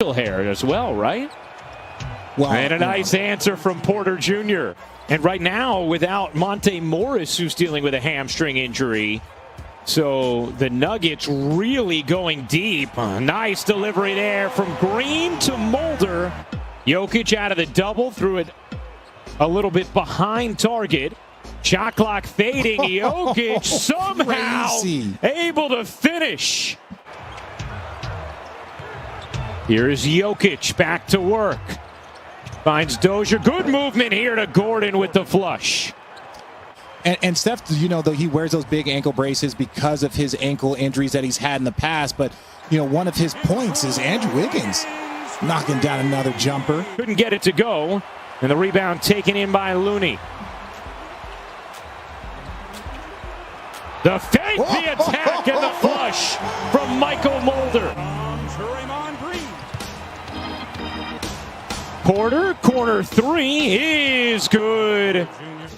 facial hair as well, right? Well, and a nice answer from Porter Jr. And right now, without Monte Morris, who's dealing with a hamstring injury. So the Nuggets really going deep. Nice delivery there from Green to Mulder. Jokic out of the double, threw it a little bit behind target. Shot clock fading. Jokic somehow able to finish. Here's Jokic back to work. Finds Dozier. Good movement here to Gordon with the flush. And Steph, you know, though he wears those big ankle braces because of his ankle injuries that he's had in the past. But, you know, one of his points is Andrew Wiggins knocking down another jumper. Couldn't get it to go. And the rebound taken in by Looney. The fake, the attack, and the flush from Michael Mulder. Porter, corner three is good.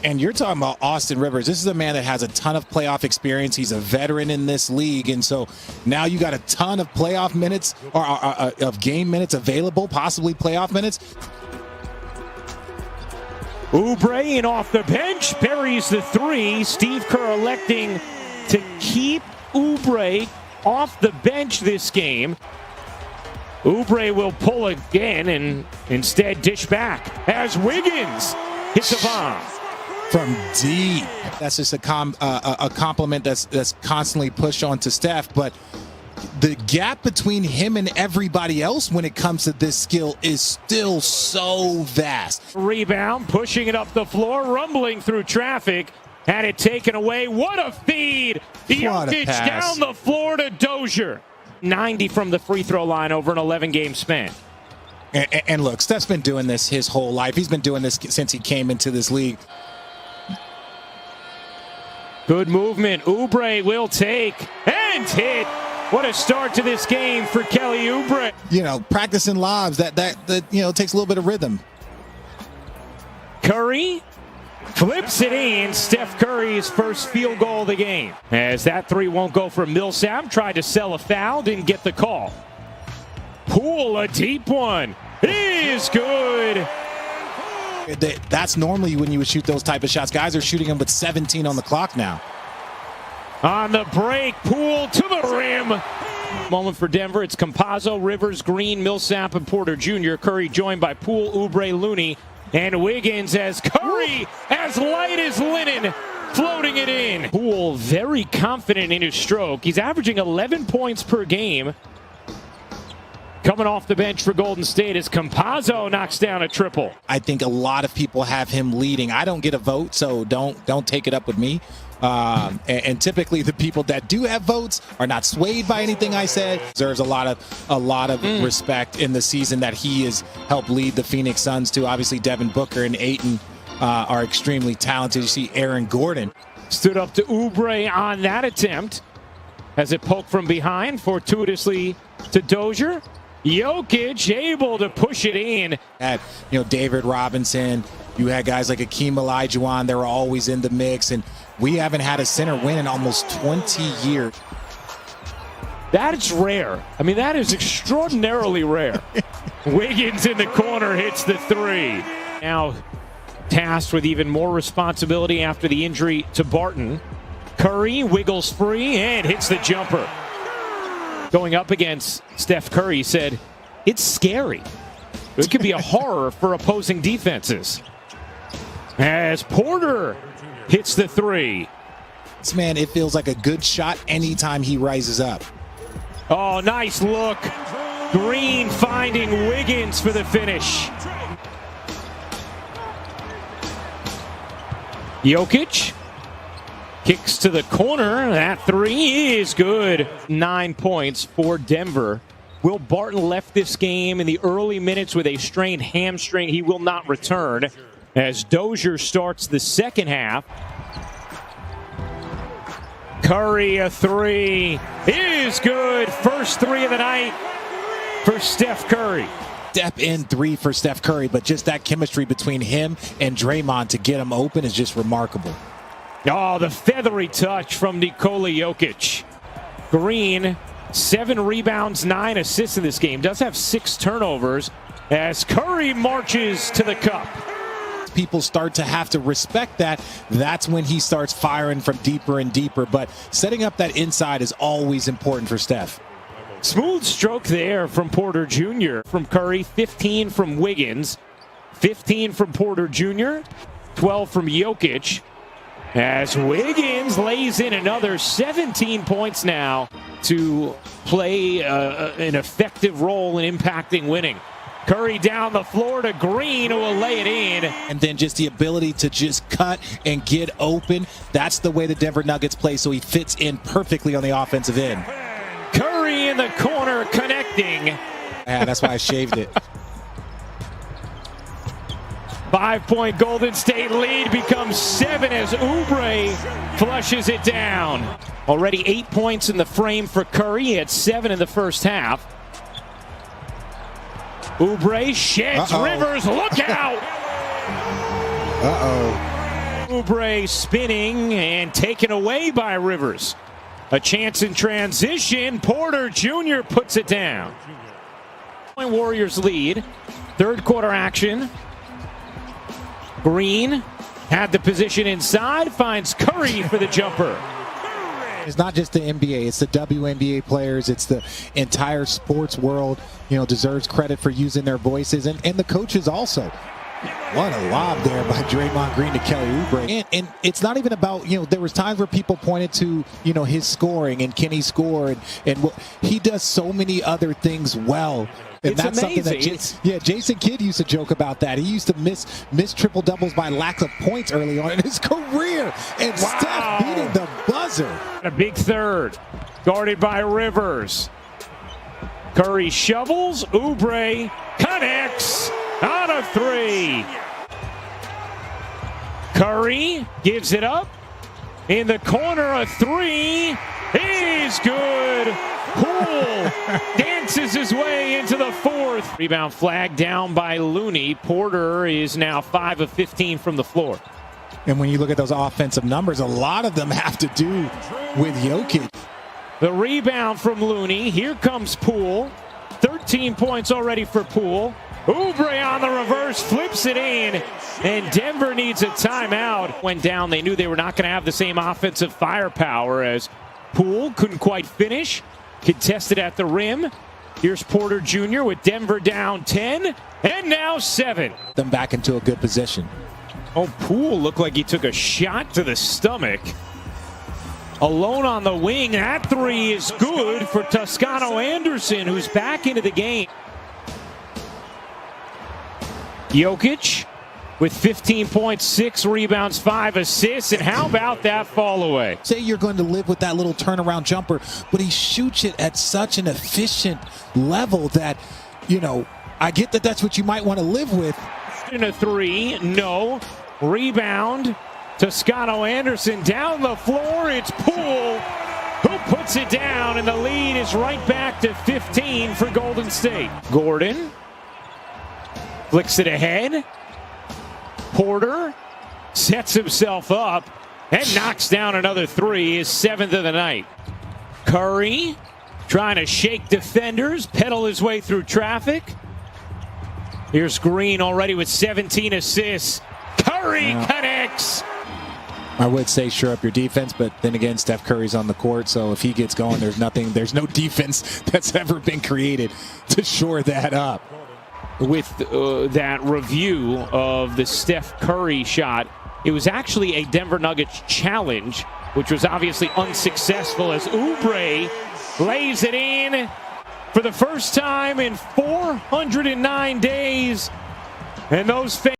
And you're talking about Austin Rivers. This is a man that has a ton of playoff experience. He's a veteran in this league. And so now you got a ton of playoff minutes or of game minutes available, possibly playoff minutes. Oubre in off the bench, buries the three. Steve Kerr electing to keep Oubre off the bench this game. Oubre will pull again and instead dish back as Wiggins hits a bomb. From deep. That's just a compliment that's constantly pushed on to Steph. But the gap between him and everybody else when it comes to this skill is still so vast. Rebound, pushing it up the floor, rumbling through traffic. Had it taken away. What a feed! Jokic down the floor to Dozier. 90 from the free throw line over an 11-game span. And look, Steph's been doing this his whole life. He's been doing this since he came into this league. Good movement. Oubre will take and hit. What a start to this game for Kelly Oubre. You know, practicing lobs, that you know, takes a little bit of rhythm. Curry flips it in. Steph Curry's first field goal of the game. As that three won't go for Millsap. Tried to sell a foul, didn't get the call. Poole, a deep one. Is good. That's normally when you would shoot those type of shots. Guys are shooting them with 17 on the clock now. On the break, Poole to the rim. Moment for Denver. It's Campazzo, Rivers, Green, Millsap, and Porter Jr. Curry joined by Poole, Oubre, Looney, and Wiggins as Curry, as light as linen, floating it in. Poole very confident in his stroke. He's averaging 11 points per game. Coming off the bench for Golden State as Campazzo knocks down a triple. I think a lot of people have him leading. I don't get a vote, so don't take it up with me. And typically the people that do have votes are not swayed by anything I said. Deserves a lot of respect in the season that he has helped lead the Phoenix Suns to. Obviously Devin Booker and Ayton are extremely talented. You see Aaron Gordon. Stood up to Oubre on that attempt as it poked from behind fortuitously to Dozier. Jokic able to push it in. At, you know, David Robinson, you had guys like Akeem Olajuwon. They were always in the mix, and we haven't had a center win in almost 20 years. That is rare. I mean, that is extraordinarily rare. Wiggins in the corner hits the three. Now tasked with even more responsibility after the injury to Barton. Curry wiggles free and hits the jumper. Going up against Steph Curry, said, it's scary. It could be a horror for opposing defenses. As Porter hits the three. This man, it feels like a good shot anytime he rises up. Oh, nice look. Green finding Wiggins for the finish. Jokic kicks to the corner. That three is good. 9 points for Denver. Will Barton left this game in the early minutes with a strained hamstring. He will not return as Dozier starts the second half. Curry, a three is good. First three of the night for Steph Curry. Step in three for Steph Curry, but just that chemistry between him and Draymond to get him open is just remarkable. Oh, the feathery touch from Nikola Jokic. Green 7 rebounds, 9 assists in this game. Does have 6 turnovers as Curry marches to the cup. People start to have to respect that. That's when he starts firing from deeper and deeper. But setting up that inside is always important for Steph. Smooth stroke there from Porter Jr. From Curry, 15 from Wiggins, 15 from Porter Jr., 12 from Jokic. As Wiggins lays in another 17 points now to play an effective role in impacting winning. Curry down the floor to Green, who will lay it in. And then just the ability to just cut and get open. That's the way the Denver Nuggets play, so he fits in perfectly on the offensive end. Curry in the corner connecting. Yeah, that's why I shaved it. 5-point Golden State lead becomes 7 as Oubre flushes it down. Already 8 points in the frame for Curry. He had 7 in the first half. Oubre sheds Rivers. Look out! Oubre spinning and taken away by Rivers. A chance in transition. Porter Jr. puts it down. Warriors lead. Third quarter action. Green had the position inside, finds Curry for the jumper. It's not just the NBA, it's the WNBA players, it's the entire sports world, deserves credit for using their voices, and the coaches also. What a lob there by Draymond Green to Kelly Oubre. And it's not even about, there was times where people pointed to, his scoring and can he score, and he does so many other things well. And it's that's amazing. Something that Jason Kidd used to joke about that. He used to miss triple doubles by lack of points early on in his career. And Steph beating the buzzer. A big third, guarded by Rivers. Curry shovels, Oubre connects on a 3. Curry gives it up in the corner. A 3 is good. Poole dances his way into the 4th. Rebound flag down by Looney. Porter is now 5 of 15 from the floor. And when you look at those offensive numbers, a lot of them have to do with Jokic. The rebound from Looney. Here comes Poole. 13 points already for Poole. Oubre on the reverse, flips it in, and Denver needs a timeout. Went down, they knew they were not going to have the same offensive firepower as Poole couldn't quite finish. Contested at the rim. Here's Porter Jr. with Denver down 10, and now 7. Them back into a good position. Oh, Poole looked like he took a shot to the stomach. Alone on the wing, that 3 is good for Toscano Anderson, who's back into the game. Jokic with 15 points, 6 rebounds, 5 assists, and how about that fall away? Say you're going to live with that little turnaround jumper, but he shoots it at such an efficient level that, I get that that's what you might want to live with. In a 3, no. Rebound, Toscano Anderson down the floor, it's Poole who puts it down, and the lead is right back to 15 for Golden State. Gordon flicks it ahead. Porter sets himself up and knocks down another 3, his 7th of the night. Curry trying to shake defenders, pedal his way through traffic. Here's Green already with 17 assists. Curry connects. I would say shore up your defense, but then again, Steph Curry's on the court, so if he gets going, there's no defense that's ever been created to shore that up. With that review of the Steph Curry shot, it was actually a Denver Nuggets challenge, which was obviously unsuccessful as Oubre lays it in for the first time in 409 days. And those fans